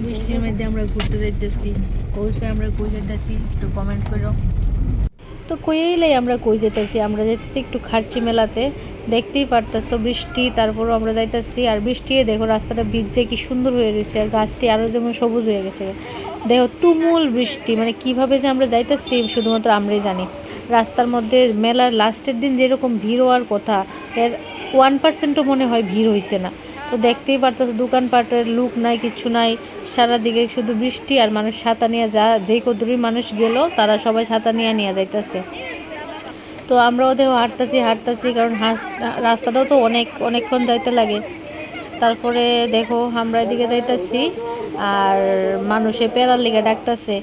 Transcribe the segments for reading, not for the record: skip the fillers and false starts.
বৃষ্টির মধ্যে আমরা ঘুরতে যাইতেছি, অবশ্যই আমরা কই যাইতেছি একটু কমেন্ট করো। তো কইলেই আমরা কই যেতেছি, আমরা যাইতেছি একটু খার্চি মেলাতে। দেখতেই পারতেছো বৃষ্টি, তারপরও আমরা যাইতেছি। আর বৃষ্টি দেখো রাস্তাটা ভিজে কি সুন্দর হয়ে রয়েছে, আর গাছটি আরও যেমন সবুজ হয়ে গেছে। দেখো তুমুল বৃষ্টি, মানে কিভাবে যে আমরা যাইতেছি শুধুমাত্র আমরাই জানি। রাস্তার মধ্যে মেলার লাস্টের দিন যেরকম ভিড় হওয়ার কথা, এর 1%ও মনে হয় ভিড় হয়েছে না। তো দেখতেই পারতেছো দোকানপাটের লুক নাই, কিচ্ছু নাই, সারাদিকে শুধু বৃষ্টি। আর মানুষ ছাতা নিয়ে যেই কদূরই মানুষ গেল তারা সবাই ছাতা নিয়ে নিয়ে যাইতেছে। তো আমরাও দেখো হাঁটতেছি, কারণ রাস্তাটাও তো অনেকক্ষণ যাইতে লাগে। তারপরে দেখো আমরা এদিকে যাইতেছি, আর মানুষে পেরার লিগে ডাকতেছে।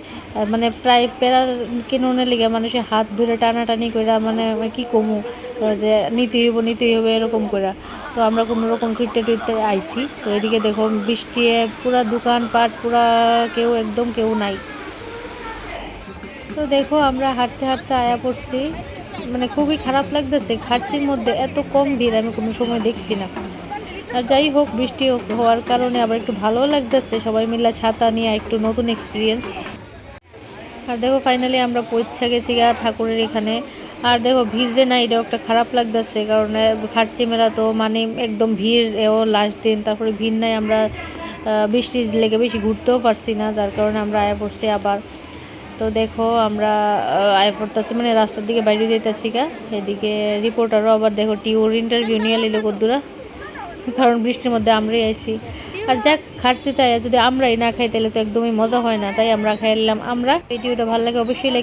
মানে প্রায় পেরার কিনুনের লিগে মানুষে হাত ধরে টানাটানি করে, মানে কি কমু, যে নিতে হবে এরকম করে। তো আমরা কোনো রকম ফিরতে টুরতে আইছি। তো এদিকে দেখো বৃষ্টি, পুরা দোকানপাট পুরা, কেউ নাই। তো দেখো আমরা হাঁটতে হাঁটতে আয়া পড়ছি। মানে খুবই খারাপ লাগতেছে, খার্চির মধ্যে এত কম ভিড় আমি কোনো সময় দেখছি না। আর যাই হোক, বৃষ্টি হওয়ার কারণে আবার একটু ভালোও লাগতেছে, সবাই মিলে ছাতা নিয়ে একটু নতুন এক্সপিরিয়েন্স। আর দেখো ফাইনালি আমরা পৌঁছে গেছি গা ঠাকুরের এখানে। আর দেখো ভিড় যে নাই, এটাও একটা খারাপ লাগতেছে, কারণ খার্চি মেলা তো মানে একদম ভিড়, এও লাস্ট দিন, তারপরে ভিড় নাই। আমরা বৃষ্টির লেগে বেশি ঘুরতেও পারছি না, যার কারণে আমরা আয়া পড়ছি আবার। তো দেখো আমরা আয়া পড়তেছি, মানে রাস্তার দিকে বাইরে যেতেছি গা। এদিকে রিপোর্টারও আবার দেখো টিউর ইন্টারভিউ নিয়ে নিল কদ্দুরা, কারণ বৃষ্টির মধ্যে আমরাই আইছি। আর যাক, খাচ্ছি তাই, যদি আমরাই না খাই তাহলে তো একদমই মজা হয় না, তাই আমরা খাইলাম। আমরা ভিডিওটা ভালো লাগে অবশ্যই লাইক